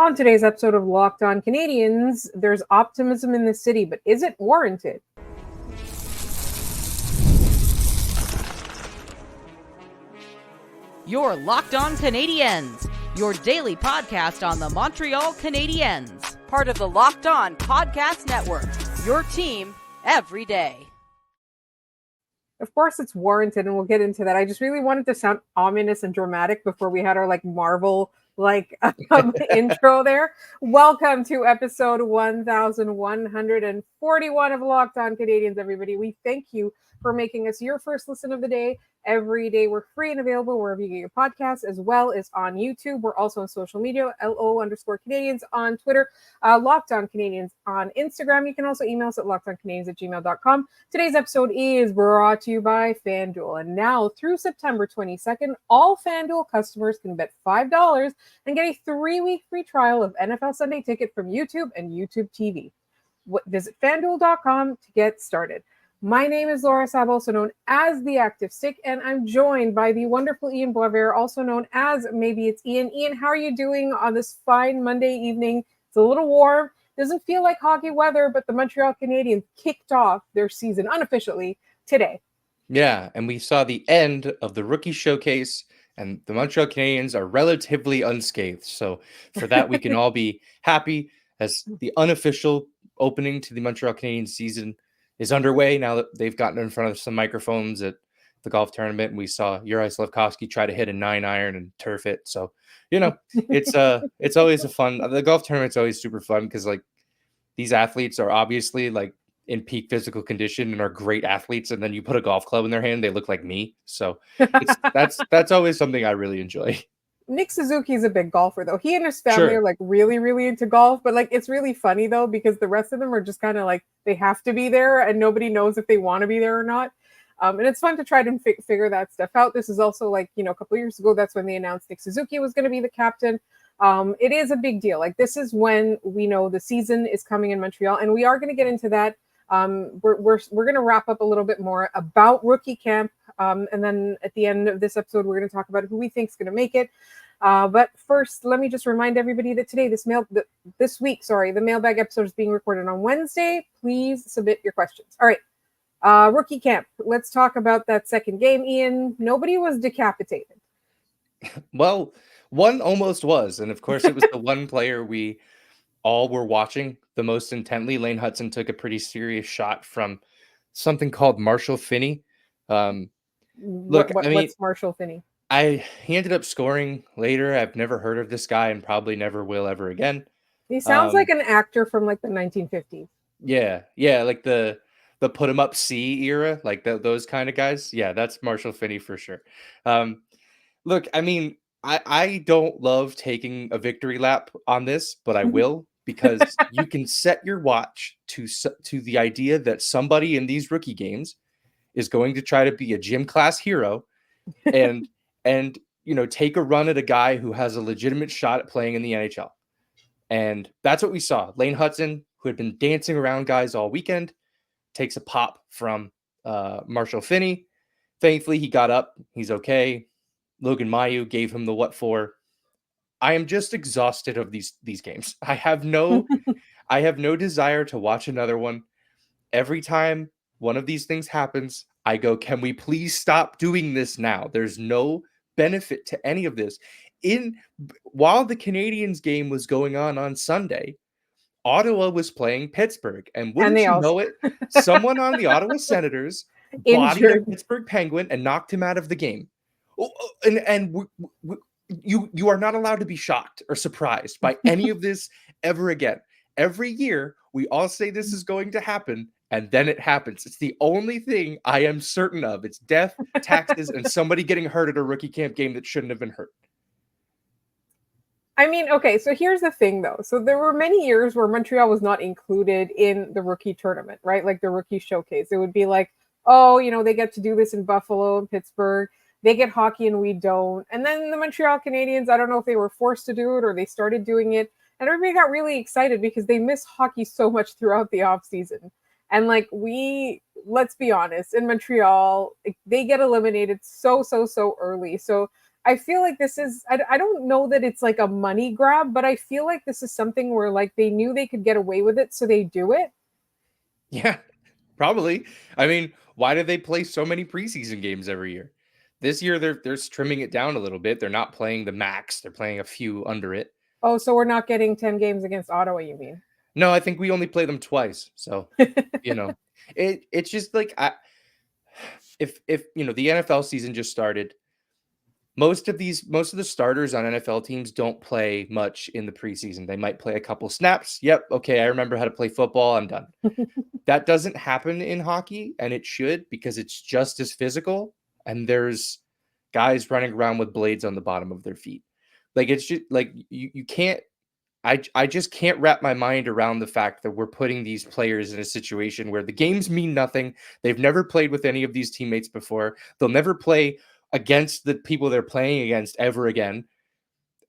On today's episode of Locked On Canadiens, there's optimism in the city, but is it warranted? You're Locked On Canadiens, your daily podcast on the Montreal Canadiens, part of the Locked On Podcast Network, your team every day. Of course it's warranted, and we'll get into that. I just really wanted to sound ominous and dramatic before we had our Marvel intro there. Welcome to episode 1141 of Locked On Canadiens, everybody. We thank you for making us your first listen of the day. Every day we're free and available wherever you get your podcasts, as well as on YouTube. We're also on social media, LO_Canadiens on Twitter, Locked On Canadiens on Instagram. You can also email us at lockedoncanadiens@gmail.com. Today's episode is brought to you by FanDuel. And now through September 22nd, all FanDuel customers can bet $5 and get a 3-week free trial of NFL Sunday Ticket from YouTube and YouTube TV. Visit FanDuel.com to get started. My name is Laura Sab, also known as The Active Stick, and I'm joined by the wonderful Ian Boisvert, also known as Maybe It's Ian. Ian, how are you doing on this fine Monday evening? It's a little warm. Doesn't feel like hockey weather, but the Montreal Canadiens kicked off their season unofficially today. Yeah, and we saw the end of the rookie showcase, and the Montreal Canadiens are relatively unscathed. So for that, we can all be happy as the unofficial opening to the Montreal Canadiens season is underway now that they've gotten in front of some microphones at the golf tournament. And we saw Juraj Slafkovsky try to hit a 9-iron and turf it. So, it's always a fun. The golf tournament's always super fun because these athletes are obviously in peak physical condition and are great athletes. And then you put a golf club in their hand, they look like me. So that's always something I really enjoy. Nick Suzuki is a big golfer, though. He and his family are really, really into golf. But it's really funny, though, because the rest of them are just kind of they have to be there and nobody knows if they want to be there or not. And it's fun to try to figure that stuff out. This is also a couple of years ago, that's when they announced Nick Suzuki was going to be the captain. It is a big deal. This is when we know the season is coming in Montreal, and we are going to get into that. We're going to wrap up a little bit more about rookie camp. And then at the end of this episode, we're going to talk about who we think is going to make it. But first, let me just remind everybody that today, the mailbag episode is being recorded on Wednesday. Please submit your questions. All right. Rookie camp. Let's talk about that second game. Ian, nobody was decapitated. Well, one almost was. And of course, it was the one player we all were watching the most intently. Lane Hutson took a pretty serious shot from something called Marshall Finney. What's Marshall Finney? He ended up scoring later. I've never heard of this guy and probably never will ever again. He sounds like an actor from the 1950s. Yeah, the put 'em up C era, those kind of guys. Yeah, that's Marshall Finney for sure. Look, I don't love taking a victory lap on this, but I will because you can set your watch to the idea that somebody in these rookie games is going to try to be a gym class hero and take a run at a guy who has a legitimate shot at playing in the NHL. And that's what we saw. Lane Hutson, who had been dancing around guys all weekend, takes a pop from Marshall Finney. Thankfully, he got up. He's okay. Logan Mailloux gave him the what for. I am just exhausted of these games. I have no desire to watch another one. Every time one of these things happens, I go, can we please stop doing this now? There's no benefit to any of this. While the Canadiens game was going on Sunday, Ottawa was playing Pittsburgh. And wouldn't you know it, someone on the Ottawa Senators bodied a Pittsburgh Penguin and knocked him out of the game. And you are not allowed to be shocked or surprised by any of this ever again. Every year, we all say this is going to happen, and then it happens. It's the only thing I am certain of. It's death, taxes, and somebody getting hurt at a rookie camp game that shouldn't have been hurt. Okay, so here's the thing, though. So there were many years where Montreal was not included in the rookie tournament, right? The rookie showcase. It would be they get to do this in Buffalo and Pittsburgh. They get hockey and we don't. And then the Montreal Canadiens, I don't know if they were forced to do it or they started doing it. And everybody got really excited because they miss hockey so much throughout the offseason. And let's be honest, in Montreal, they get eliminated so early. So I feel like this is, I don't know that it's like a money grab, but I feel like this is something where like they knew they could get away with it, so they do it. Yeah, probably. I mean, why do they play so many preseason games every year? This year they're trimming it down a little bit. They're not playing the max. They're playing a few under it. Oh, so we're not getting 10 games against Ottawa, you mean? No, I think we only play them twice. So, it's just like if the NFL season just started, most of the starters on NFL teams don't play much in the preseason. They might play a couple snaps. Yep, okay, I remember how to play football. I'm done. That doesn't happen in hockey, and it should, because it's just as physical, and there's guys running around with blades on the bottom of their feet. Like, it's just like you can't. I just can't wrap my mind around the fact that we're putting these players in a situation where the games mean nothing. They've never played with any of these teammates before. They'll never play against the people they're playing against ever again.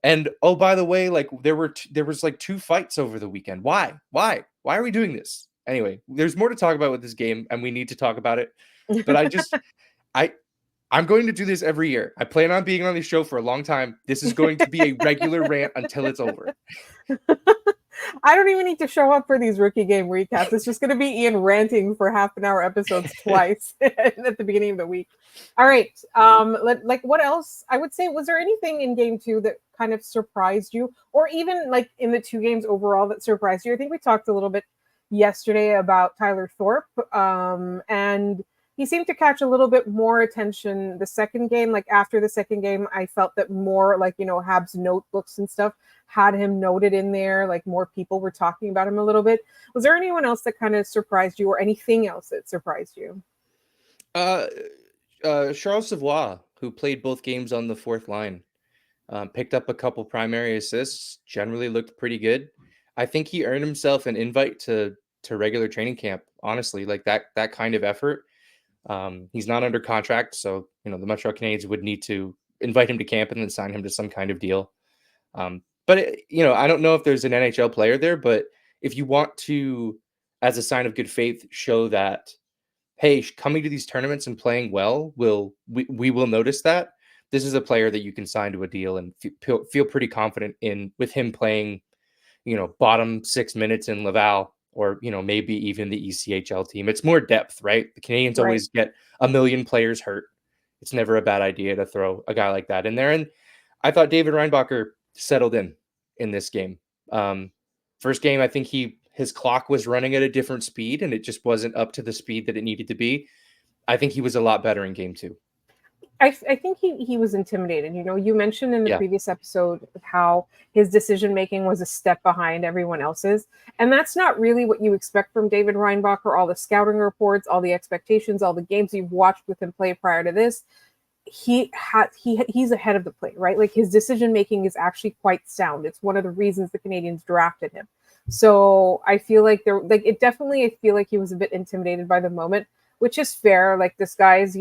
And oh, by the way, like there was like 2 fights over the weekend. Why are we doing this? Anyway, there's more to talk about with this game, and we need to talk about it. But I'm going to do this every year. I plan on being on the show for a long time. This is going to be a regular rant until it's over. I don't even need to show up for these rookie game recaps. It's just going to be Ian ranting for half an hour episodes twice at the beginning of the week. All right. What else? I would say, was there anything in game 2 that kind of surprised you, or even like in the 2 games overall that surprised you? I think we talked a little bit yesterday about Tyler Thorpe, and he seemed to catch a little bit more attention the second game. Like after the second game, I felt that more like, Habs notebooks and stuff had him noted in there. Like more people were talking about him a little bit. Was there anyone else that kind of surprised you, or anything else that surprised you? Charles Savoie, who played both games on the fourth line, picked up a couple primary assists, generally looked pretty good. I think he earned himself an invite to regular training camp, honestly, like that kind of effort. He's not under contract, so the Montreal Canadiens would need to invite him to camp and then sign him to some kind of deal. But I don't know if there's an NHL player there, but if you want to, as a sign of good faith, show that, hey, coming to these tournaments and playing well, we will notice that. This is a player that you can sign to a deal and feel pretty confident in, with him playing, bottom 6 minutes in Laval, or maybe even the ECHL team. It's more depth, right? The Canadiens Right. always get a million players hurt. It's never a bad idea to throw a guy like that in there. And I thought David Reinbacher settled in this game. First game, I think his clock was running at a different speed, and it just wasn't up to the speed that it needed to be. I think he was a lot better in game 2. I think he was intimidated. You mentioned in the Yeah. previous episode how his decision making was a step behind everyone else's, and that's not really what you expect from David Reinbacher. All the scouting reports, all the expectations, all the games you've watched with him play prior to this, he's ahead of the play, right? Like his decision making is actually quite sound. It's one of the reasons the Canadiens drafted him. So I feel like I feel like he was a bit intimidated by the moment, which is fair. Like this guy's,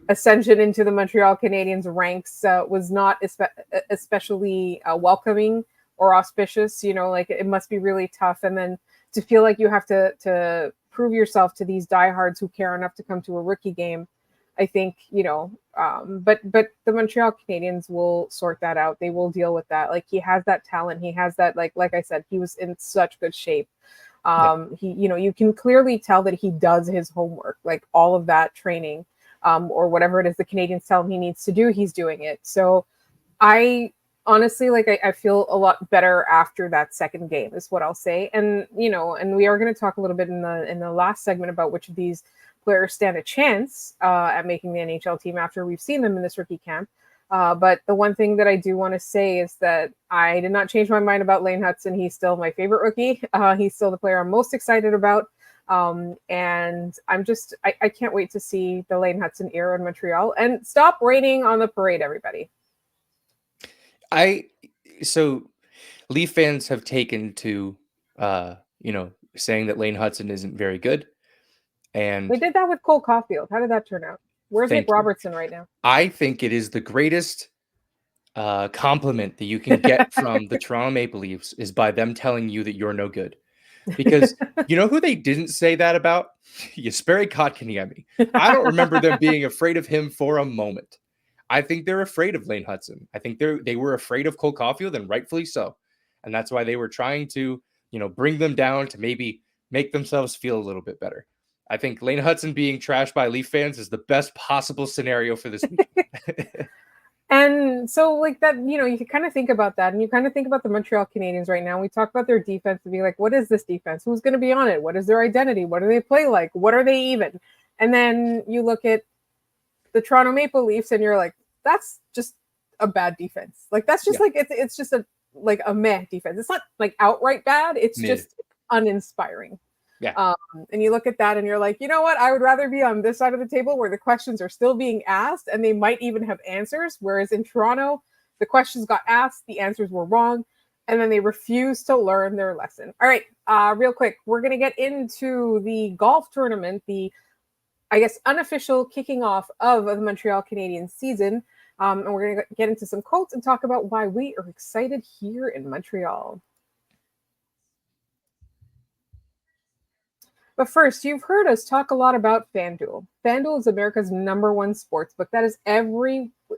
ascension into the Montreal Canadiens ranks was not especially welcoming or auspicious. Like it must be really tough. And then to feel like you have to prove yourself to these diehards who care enough to come to a rookie game, I think, but the Montreal Canadiens will sort that out. They will deal with that. Like he has that talent. He has that, like I said, he was in such good shape. He, you can clearly tell that he does his homework, like all of that training, or whatever it is the Canadiens tell him he needs to do, he's doing it. So I honestly, I feel a lot better after that second game is what I'll say. And, and we are going to talk a little bit in the last segment about which of these players stand a chance at making the NHL team after we've seen them in this rookie camp. But the one thing that I do want to say is that I did not change my mind about Lane Hutson. He's still my favorite rookie. He's still the player I'm most excited about. And I can't wait to see the Lane Hutson era in Montreal, and stop raining on the parade, everybody. So Leaf fans have taken to, saying that Lane Hutson isn't very good. And they did that with Cole Caulfield. How did that turn out? Where's Nick Robertson right now? I think it is the greatest compliment that you can get from the Toronto Maple Leafs is by them telling you that you're no good. Because you know who they didn't say that about? Jesperi Kotkaniemi. I don't remember them being afraid of him for a moment. I think they're afraid of Lane Hudson. I think they were afraid of Cole Caulfield, and rightfully so. And that's why they were trying to, bring them down to maybe make themselves feel a little bit better. I think Lane Hudson being trashed by Leaf fans is the best possible scenario for this week. And so, like that, you can kind of think about that, and you kind of think about the Montreal Canadiens right now. We talk about their defense and be like, what is this defense? Who's going to be on it? What is their identity? What do they play like? What are they even? And then you look at the Toronto Maple Leafs, and you're like, that's just a bad defense. Like that's just like it's just a meh defense. It's not like outright bad. It's just uninspiring. Yeah. And you look at that and you're like, you know what? I would rather be on this side of the table where the questions are still being asked and they might even have answers. Whereas in Toronto, the questions got asked, the answers were wrong, and then they refused to learn their lesson. All right, real quick, we're going to get into the golf tournament, the, I guess, unofficial kicking off of the Montreal Canadiens season. And we're going to get into some quotes and talk about why we are excited here in Montreal. But first, you've heard us talk a lot about FanDuel. FanDuel is America's #1 sportsbook.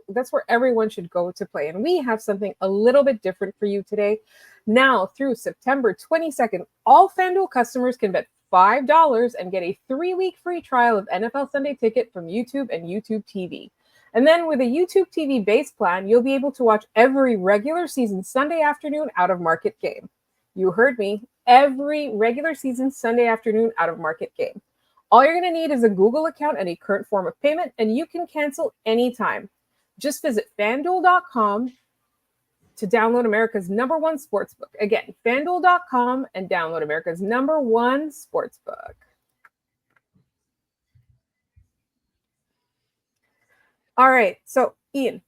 That's where everyone should go to play. And we have something a little bit different for you today. Now, through September 22nd, all FanDuel customers can bet $5 and get a 3-week free trial of NFL Sunday Ticket from YouTube and YouTube TV. And then with a YouTube TV base plan, you'll be able to watch every regular season Sunday afternoon out-of-market game. You heard me. Every regular season Sunday afternoon out-of-market game. All you're going to need is a Google account and a current form of payment, and you can cancel anytime. Just visit FanDuel.com to download America's #1 sportsbook. Again, FanDuel.com and download America's #1 sportsbook. All right, so Ian,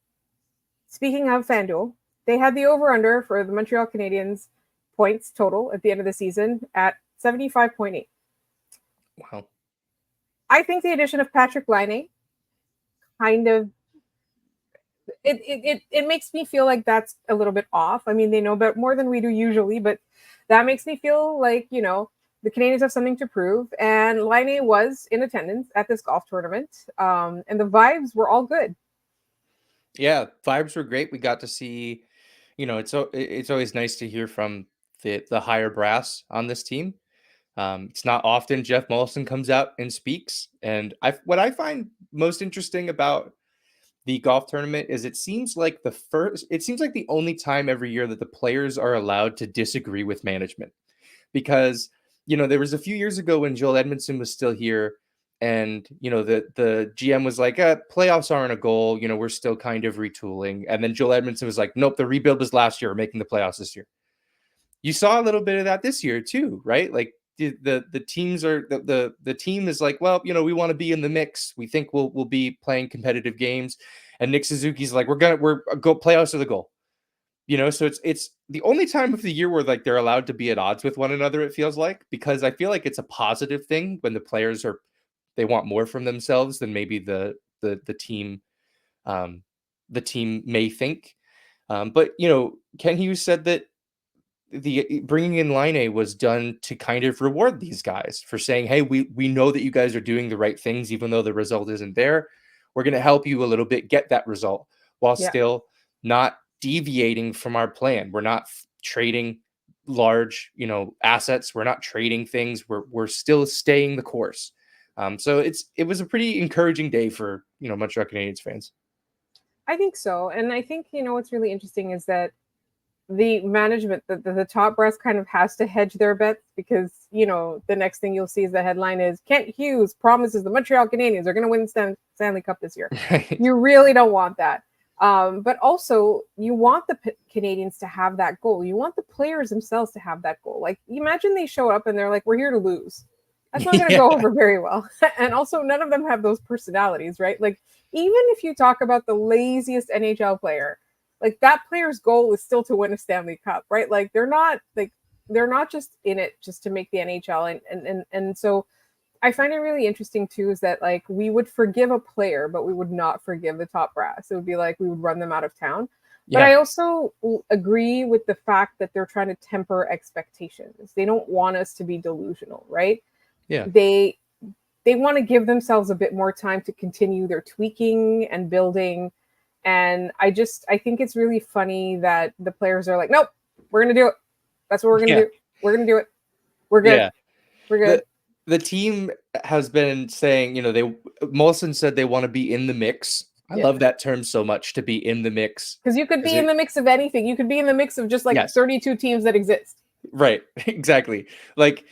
speaking of FanDuel, they had the over-under for the Montreal Canadiens points total at the end of the season at 75.8. Wow. I think the addition of Patrick Laine kind of it makes me feel like that's a little bit off. I mean, they know about more than we do usually, but that makes me feel like, the Canadiens have something to prove. And Laine was in attendance at this golf tournament, and the vibes were all good. Yeah, vibes were great. We got to see, it's always nice to hear from the higher brass on this team. It's not often Jeff Molson comes out and speaks. And what I find most interesting about the golf tournament is it seems like the only time every year that the players are allowed to disagree with management. Because, there was a few years ago when Joel Edmondson was still here, and, the GM was like, playoffs aren't a goal. We're still kind of retooling. And then Joel Edmondson was like, nope, the rebuild was last year. We're making the playoffs this year. You saw a little bit of that this year too, right? Like the teams are the team is like, well, we want to be in the mix. We think we'll be playing competitive games. And Nick Suzuki's like, we're go playoffs are the goal. So it's the only time of the year where like they're allowed to be at odds with one another, it feels like, because I feel like it's a positive thing when the players they want more from themselves than maybe the team may think. But Ken Hughes said that the bringing in Laine was done to kind of reward these guys for saying, hey, we know that you guys are doing the right things, even though the result isn't there. We're going to help you a little bit get that result while still not deviating from our plan. We're not trading large, assets. We're not trading things. We're still staying the course. So it was a pretty encouraging day for, Montreal Canadiens fans. I think so. And I think, what's really interesting is that the management, the top brass kind of has to hedge their bets because, the next thing you'll see is the headline is Kent Hughes promises the Montreal Canadiens are going to win the Stanley Cup this year. Right. You really don't want that. But also you want the Canadiens to have that goal. You want the players themselves to have that goal. Like imagine they show up and they're like, we're here to lose. That's not going to go over very well. And also none of them have those personalities, right? Like even if you talk about the laziest NHL player, like that player's goal is still to win a Stanley Cup, right? Like they're not just in it just to make the NHL. And so I find it really interesting too, is that like we would forgive a player, but we would not forgive the top brass. It would be like we would run them out of town. Yeah. But I also agree with the fact that they're trying to temper expectations. They don't want us to be delusional, right? Yeah. They want to give themselves a bit more time to continue their tweaking and building. And I think it's really funny that the players are like, nope, we're going to do it. That's what we're going to do. We're going to do it. We're good. Yeah. We're good. The team has been saying, Molson said they want to be in the mix. I love that term so much, to be in the mix. Because you could be in the mix of anything. You could be in the mix of just like 32 teams that exist. Right. Exactly. Like,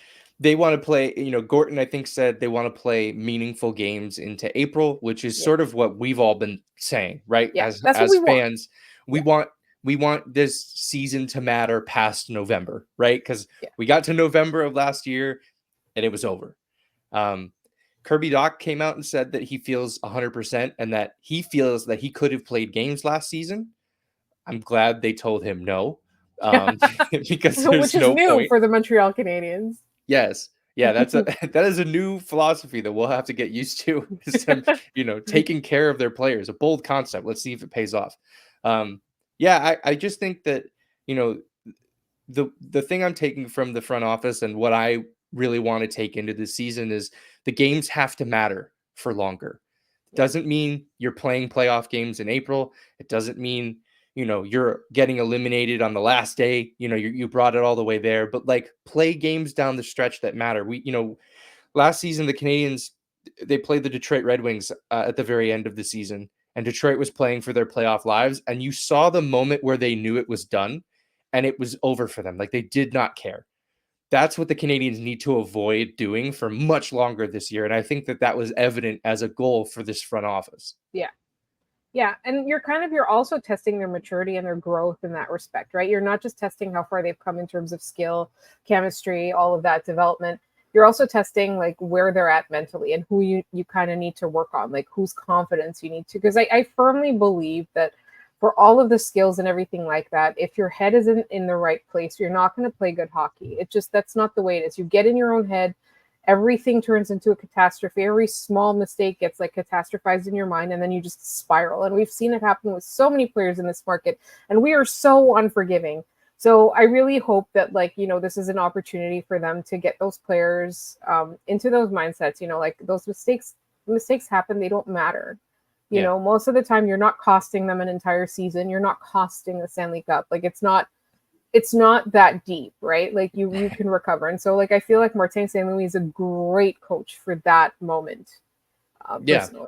they want to play, Gorton, I think, said they want to play meaningful games into April, which is sort of what we've all been saying, right? Yeah, As that's what we fans, want. we want this season to matter past November, right? Because we got to November of last year and it was over. Kirby Dach came out and said that he feels 100% and that he feels that he could have played games last season. I'm glad they told him no, because there's which is no new point for the Montreal Canadiens. Yes. Yeah, that is a new philosophy that we'll have to get used to. Is them, taking care of their players. A bold concept. Let's see if it pays off. I just think that, the thing I'm taking from the front office and what I really want to take into this season is the games have to matter for longer. Doesn't mean you're playing playoff games in April. It doesn't mean, you're getting eliminated on the last day. You brought it all the way there, but like, play games down the stretch that matter. Last season, the Canadiens, they played the Detroit Red Wings at the very end of the season, and Detroit was playing for their playoff lives. And you saw the moment where they knew it was done and it was over for them. Like, they did not care. That's what the Canadiens need to avoid doing for much longer this year. And I think that was evident as a goal for this front office. Yeah. Yeah. And you're also testing their maturity and their growth in that respect, right? You're not just testing how far they've come in terms of skill, chemistry, all of that development. You're also testing like where they're at mentally and who you kind of need to work on, like whose confidence you need to. Because I firmly believe that for all of the skills and everything like that, if your head isn't in the right place, you're not going to play good hockey. That's not the way it is. You get in your own head, everything turns into a catastrophe. Every small mistake gets like catastrophized in your mind, and then you just spiral. And we've seen it happen with so many players in this market, and we are so unforgiving. So I really hope that this is an opportunity for them to get those players into those mindsets, like those mistakes happen. They don't matter. Most of the time you're not costing them an entire season. You're not costing the Stanley Cup. Like it's not that deep, right? Like you can recover. And so I feel like Martin St. Louis is a great coach for that moment. Personally.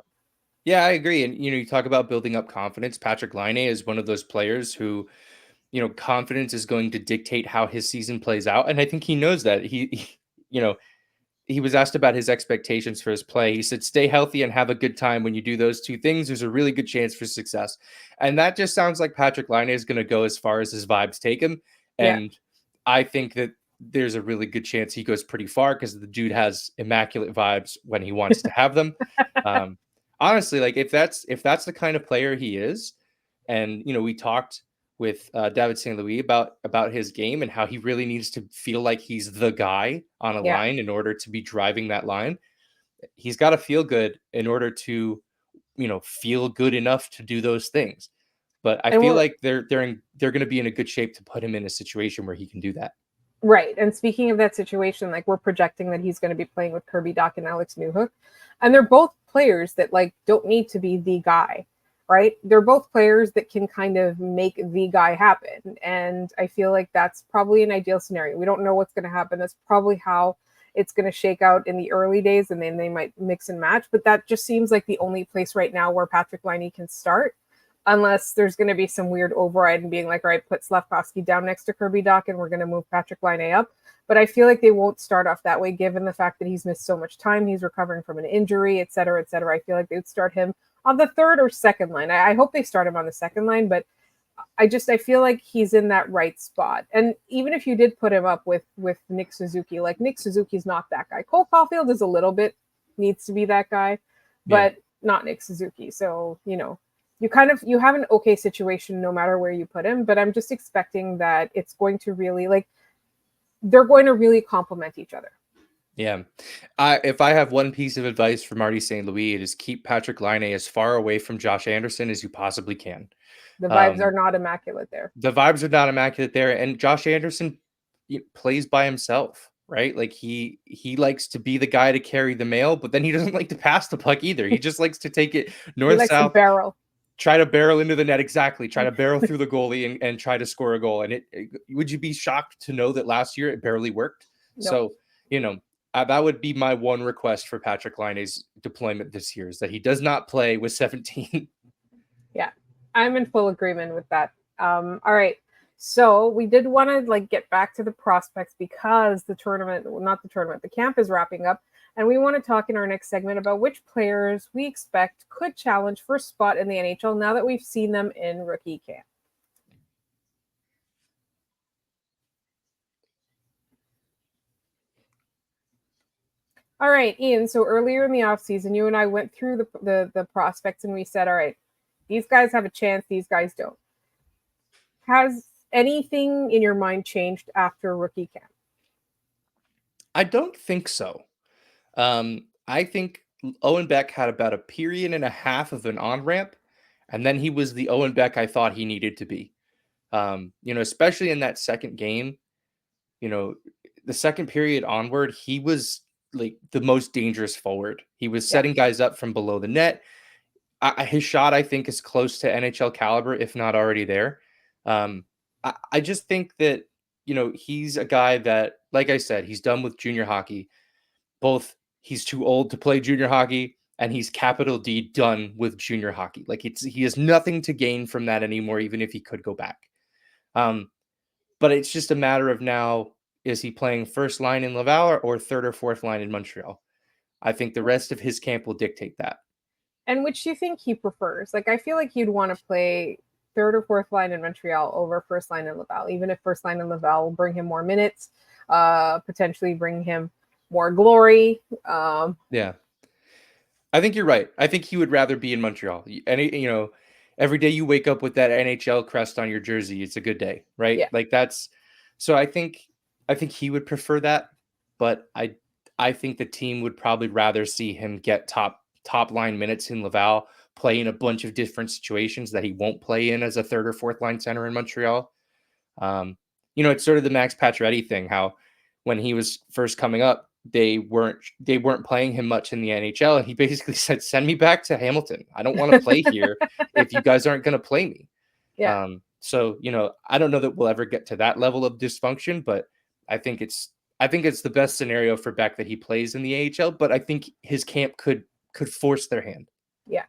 Yeah, I agree. And, you talk about building up confidence. Patrick Laine is one of those players who, confidence is going to dictate how his season plays out. And I think he knows that. He was asked about his expectations for his play. He said, stay healthy and have a good time. When you do those two things, there's a really good chance for success. And that just sounds like Patrick Laine is going to go as far as his vibes take him. And I think that there's a really good chance he goes pretty far because the dude has immaculate vibes when he wants to have them. Honestly, like if that's the kind of player he is, and, we talked with David St. Louis about his game and how he really needs to feel like he's the guy on a line in order to be driving that line. He's got to feel good in order to, feel good enough to do those things. But I feel like they're going to be in a good shape to put him in a situation where he can do that. Right. And speaking of that situation, like we're projecting that he's going to be playing with Kirby Dach and Alex Newhook. And they're both players that don't need to be the guy. Right. They're both players that can kind of make the guy happen. And I feel like that's probably an ideal scenario. We don't know what's going to happen. That's probably how it's going to shake out in the early days. And then they might mix and match. But that just seems like the only place right now where Patrick Laine can start, unless there's going to be some weird override and being like, all right, put Slavkovsky down next to Kirby Dach and we're going to move Patrick Laine up. But I feel like they won't start off that way, given the fact that he's missed so much time. He's recovering from an injury, et cetera, et cetera. I feel like they would start him on the third or second line. I hope they start him on the second line, but I feel like he's in that right spot. And even if you did put him up with Nick Suzuki, like Nick Suzuki's not that guy. Cole Caulfield is a little bit needs to be that guy, but not Nick Suzuki. So, you have an okay situation no matter where you put him, but I'm just expecting that it's going to really they're going to really complement each other. Yeah. If I have one piece of advice for Marty St. Louis, it is keep Patrick Laine as far away from Josh Anderson as you possibly can. The vibes are not immaculate there. The vibes are not immaculate there. And Josh Anderson plays by himself, right? Like he likes to be the guy to carry the mail, but then he doesn't like to pass the puck either. He just likes to take it north, he likes south. to barrel. try to barrel into the net. Exactly. Try to barrel through the goalie and try to score a goal. And would you be shocked to know that last year it barely worked? No. So, that would be my one request for Patrick Laine's deployment this year, is that he does not play with 17. Yeah, I'm in full agreement with that. All right. So we did want to get back to the prospects because the camp is wrapping up. And we want to talk in our next segment about which players we expect could challenge for a spot in the NHL now that we've seen them in rookie camp. All right, Ian. So earlier in the offseason, you and I went through the prospects and we said, all right, these guys have a chance, these guys don't. Has anything in your mind changed after rookie camp? I don't think so. I think Owen Beck had about a period and a half of an on-ramp, and then he was the Owen Beck I thought he needed to be. Especially in that second game, the second period onward, he was like the most dangerous forward. He was setting guys up from below the net. His shot, I think, is close to NHL caliber, if not already there. I just think that, he's a guy that, like I said, he's done with junior hockey. Both he's too old to play junior hockey, and he's capital D done with junior hockey. Like he has nothing to gain from that anymore, even if he could go back. But it's just a matter of now, is he playing first line in Laval or third or fourth line in Montreal? I think the rest of his camp will dictate that. And which do you think he prefers? I feel like he'd want to play third or fourth line in Montreal over first line in Laval, even if first line in Laval will bring him more minutes, potentially bring him more glory. Yeah. I think you're right. I think he would rather be in Montreal. Every day you wake up with that NHL crest on your jersey, it's a good day, right? Yeah. So I think he would prefer that, but I think the team would probably rather see him get top line minutes in Laval, play in a bunch of different situations that he won't play in as a third or fourth line center in Montreal. It's sort of the Max Pacioretty thing, how when he was first coming up, they weren't playing him much in the NHL, and he basically said, "Send me back to Hamilton. I don't want to play here if you guys aren't going to play me." Yeah. So I don't know that we'll ever get to that level of dysfunction, but I think it's the best scenario for Beck that he plays in the AHL. But I think his camp could force their hand. Yeah.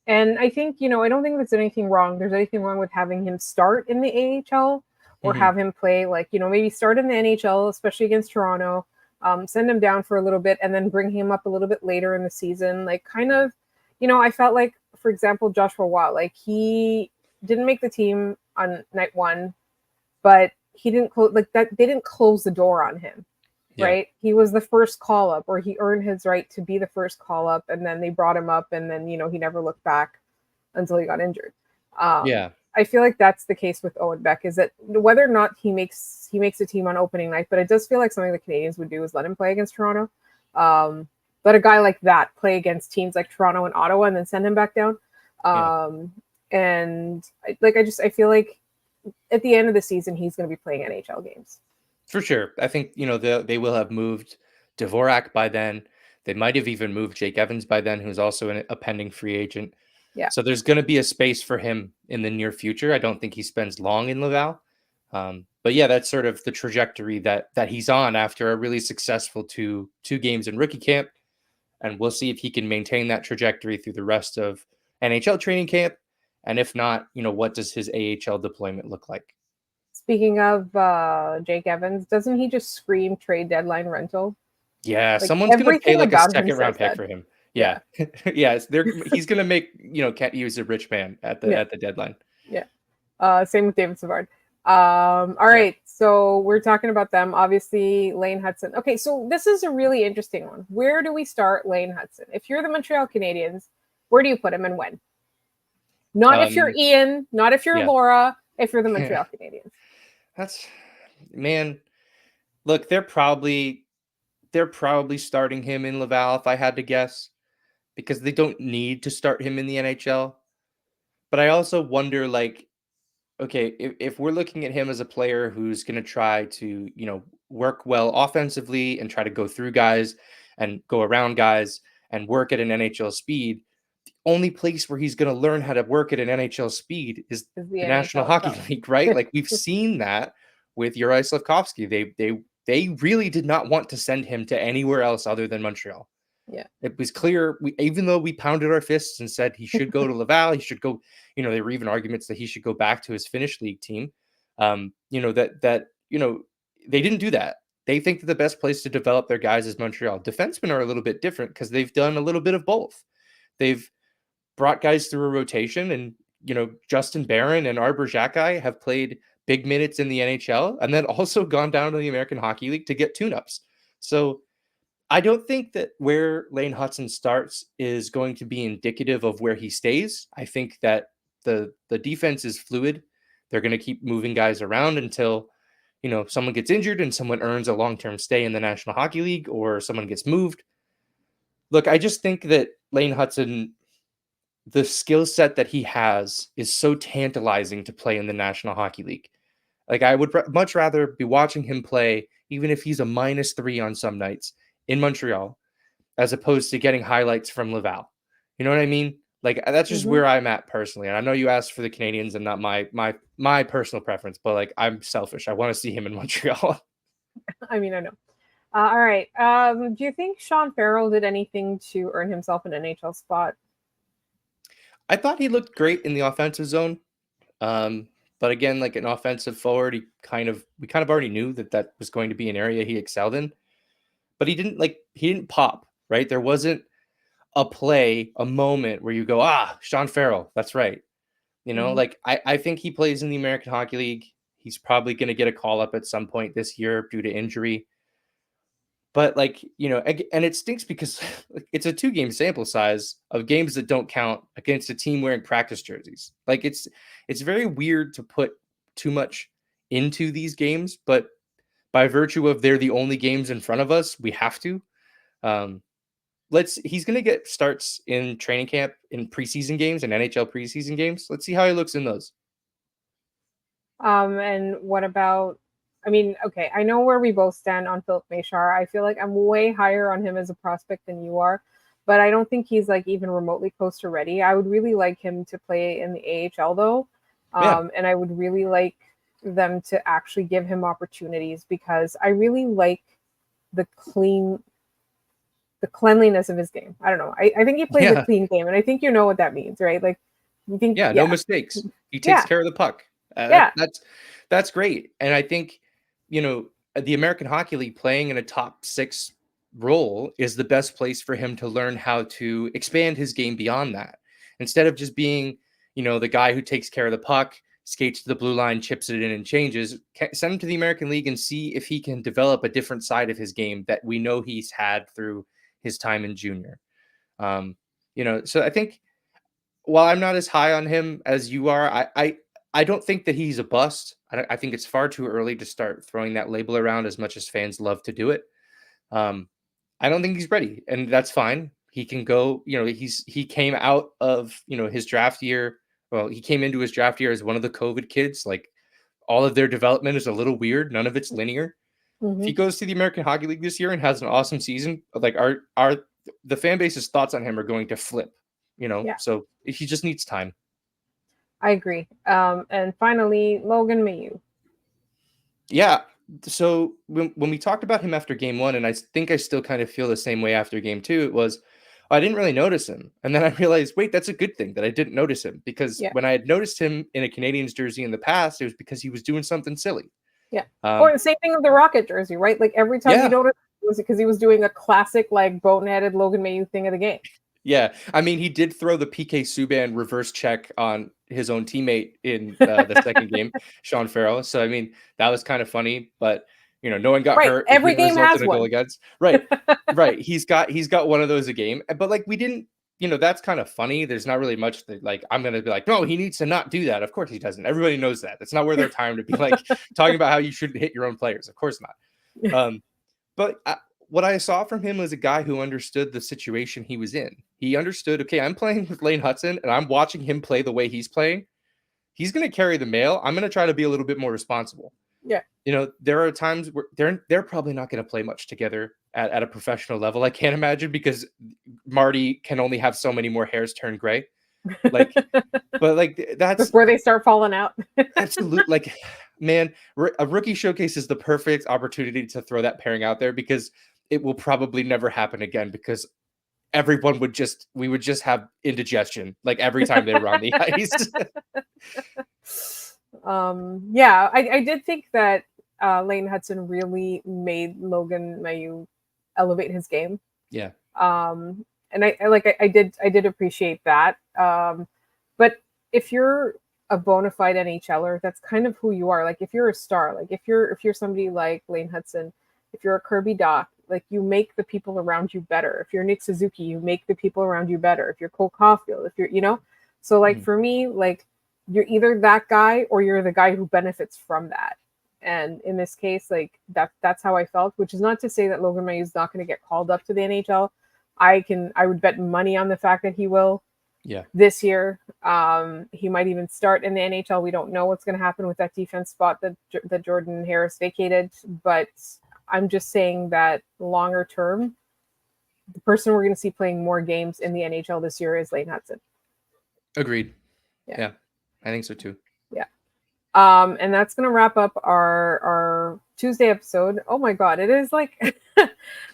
And I think, I don't think there's anything wrong. There's anything wrong with having him start in the AHL or have him play maybe start in the NHL, especially against Toronto, send him down for a little bit and then bring him up a little bit later in the season. I felt like, for example, Joshua Watt, he didn't make the team on night one, but he didn't they didn't close the door on him. Yeah. Right. He was the first call up, or he earned his right to be the first call up. And then they brought him up, and then, he never looked back until he got injured. I feel like that's the case with Owen Beck, is that whether or not he makes a team on opening night, but it does feel like something the Canadiens would do is let him play against Toronto. Let a guy like that play against teams like Toronto and Ottawa and then send him back down. And I feel like at the end of the season, he's going to be playing NHL games. For sure. I think, they will have moved Dvorak by then. They might have even moved Jake Evans by then, who's also a pending free agent. Yeah. So there's going to be a space for him in the near future. I don't think he spends long in Laval. But yeah, that's sort of the trajectory that he's on after a really successful two games in rookie camp. And we'll see if he can maintain that trajectory through the rest of NHL training camp. And if not, what does his AHL deployment look like? Speaking of Jake Evans, doesn't he just scream trade deadline rental? Yeah, someone's going to pay a second round pick for him. Yeah. Yeah, he's going to make, can't use a rich man at the deadline. Yeah. Same with David Savard. All right. So we're talking about them. Obviously, Lane Hudson. Okay, so this is a really interesting one. Where do we start Lane Hudson? If you're the Montreal Canadiens, where do you put him and when? Not if you're Ian, not if you're Laura, if you're the Montreal Canadiens. Look, they're probably starting him in Laval, if I had to guess, because they don't need to start him in the NHL. But I also wonder, okay, if we're looking at him as a player who's going to try to, work well offensively and try to go through guys and go around guys and work at an NHL speed, the only place where he's going to learn how to work at an NHL speed is Is the the National NHL Hockey itself. League, right? Like we've seen that with Juraj Slafkovsky. They really did not want to send him to anywhere else other than Montreal. Yeah. It was clear, even though we pounded our fists and said he should go to Laval, he should go, there were even arguments that he should go back to his Finnish league team. They didn't do that. They think that the best place to develop their guys is Montreal. Defensemen are a little bit different because they've done a little bit of both. They've brought guys through a rotation, and Justin Barron and Arbor Xhekaj have played big minutes in the NHL and then also gone down to the American Hockey League to get tune-ups. So I don't think that where Lane Hutson starts is going to be indicative of where he stays. I think that the defense is fluid. They're going to keep moving guys around until someone gets injured and someone earns a long-term stay in the National Hockey League or someone gets moved. Look, I just think that Lane Hutson, the skill set that he has is so tantalizing to play in the National Hockey League. Like I would much rather be watching him play, even if he's a -3 on some nights in Montreal, as opposed to getting highlights from Laval. You know what I mean? Like that's just where I'm at personally. And I know you asked for the Canadiens and not my personal preference, but like I'm selfish. I want to see him in Montreal. I mean, I know. All right. Do you think Sean Farrell did anything to earn himself an NHL spot? I thought he looked great in the offensive zone. But again, like an offensive forward, we kind of already knew that was going to be an area he excelled in. But he didn't pop, right? There wasn't a moment where you go, Sean Farrell, that's right. Like I think he plays in the American Hockey League. He's probably going to get a call up at some point this year due to injury. But and it stinks because it's a 2-game sample size of games that don't count against a team wearing practice jerseys. Like it's very weird to put too much into these games, but by virtue of they're the only games in front of us, we have to. He's going to get starts in training camp in preseason games and NHL preseason games. Let's see how he looks in those. And what about, I mean, okay, I know where we both stand on Philip Machar. I feel like I'm way higher on him as a prospect than you are, but I don't think he's like even remotely close to ready. I would really like him to play in the AHL though. And I would really like them to actually give him opportunities because I really like the cleanliness of his game. I don't know. I think he plays a clean game, and I think you know what that means, right? Like you think, no mistakes. He takes care of the puck. That's great. And I think, the American Hockey League playing in a top 6 role is the best place for him to learn how to expand his game beyond that. Instead of just being, the guy who takes care of the puck, skates to the blue line, chips it in and changes, send him to the American League and see if he can develop a different side of his game that we know he's had through his time in junior. So I think while I'm not as high on him as you are, I don't think that he's a bust. I think it's far too early to start throwing that label around as much as fans love to do it. I don't think he's ready, and that's fine. He can go, he came out of, his draft year. Well, he came into his draft year as one of the COVID kids. Like all of their development is a little weird. None of it's linear. If he goes to the American Hockey League this year and has an awesome season, like the fan base's thoughts on him are going to flip, so he just needs time. I agree. And finally, Logan Mailloux. Yeah. So when we talked about him after game 1, and I think I still kind of feel the same way after game 2, it was, I didn't really notice him. And then I realized, wait, that's a good thing that I didn't notice him, because when I had noticed him in a Canadiens jersey in the past, it was because he was doing something silly. Yeah. Or the same thing with the Rocket jersey, right? Like every time you noticed, it was because he was doing a classic, like boneheaded Logan Mailloux thing of the game. Yeah. I mean, he did throw the PK Subban reverse check on his own teammate in the second game, Sean Farrell. So, I mean, that was kind of funny, but no one got hurt. Every game has one. Goal against. Right. Right. He's got one of those a game, but like we didn't, that's kind of funny. There's not really much that like, I'm going to be like, no, he needs to not do that. Of course he doesn't. Everybody knows that. That's not worth their time to be like talking about how you shouldn't hit your own players. Of course not. But what I saw from him was a guy who understood the situation he was in. He understood, okay, I'm playing with Lane Hutson and I'm watching him play the way he's playing. He's going to carry the mail. I'm going to try to be a little bit more responsible. Yeah. There are times where they're probably not going to play much together at a professional level. I can't imagine, because Marty can only have so many more hairs turn gray. Like, but like that's before they start falling out. absolute, like, man, a rookie showcase is the perfect opportunity to throw that pairing out there, because it will probably never happen again, because we would just have indigestion like every time they were on the ice. Yeah, I did think that Lane Hudson really made Logan Mailloux elevate his game. Yeah. And I did appreciate that. But if you're a bona fide NHLer, that's kind of who you are. Like if you're a star, like if you're somebody like Lane Hudson, if you're a Kirby Dach, like you make the people around you better. If you're Nick Suzuki, you make the people around you better. If you're Cole Caulfield, if you're, so like for me, like you're either that guy or you're the guy who benefits from that. And in this case, like that's how I felt, which is not to say that Logan Mailloux is not going to get called up to the NHL. I would bet money on the fact that he will. Yeah. This year, he might even start in the NHL. We don't know what's going to happen with that defense spot that Jordan Harris vacated, but I'm just saying that longer term, the person we're going to see playing more games in the NHL this year is Lane Hudson. Agreed. Yeah, I think so too. Yeah. And that's going to wrap up our Tuesday episode. Oh my God, it is like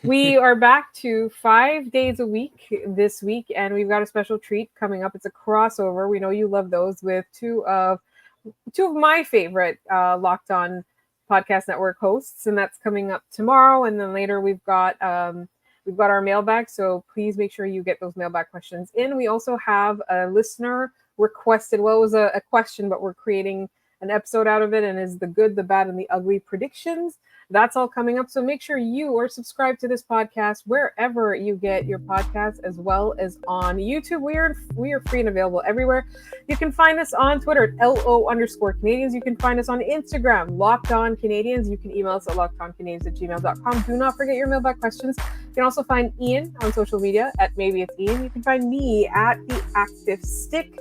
we are back to 5 days a week this week, and we've got a special treat coming up. It's a crossover. We know you love those, with two of my favorite Locked On Podcast Network hosts, and that's coming up tomorrow. And then later we've got our mailbag, so please make sure you get those mailbag questions in. We also have a listener requested, well, it was a question, but we're creating an episode out of it, and is the good, the bad, and the ugly predictions. That's all coming up. So make sure you are subscribed to this podcast wherever you get your podcasts, as well as on YouTube. We are free and available everywhere. You can find us on Twitter at LO_Canadiens. You can find us on Instagram, Locked On Canadiens. You can email us at lockedoncanadiens@gmail.com. Do not forget your mailbag questions. You can also find Ian on social media at Maybe It's Ian. You can find me at The Active Stick.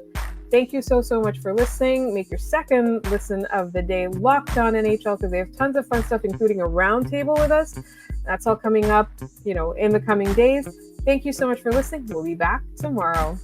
Thank you so much for listening. Make your second listen of the day Locked On NHL, because they have tons of fun stuff, including a roundtable with us. That's all coming up, in the coming days. Thank you so much for listening. We'll be back tomorrow.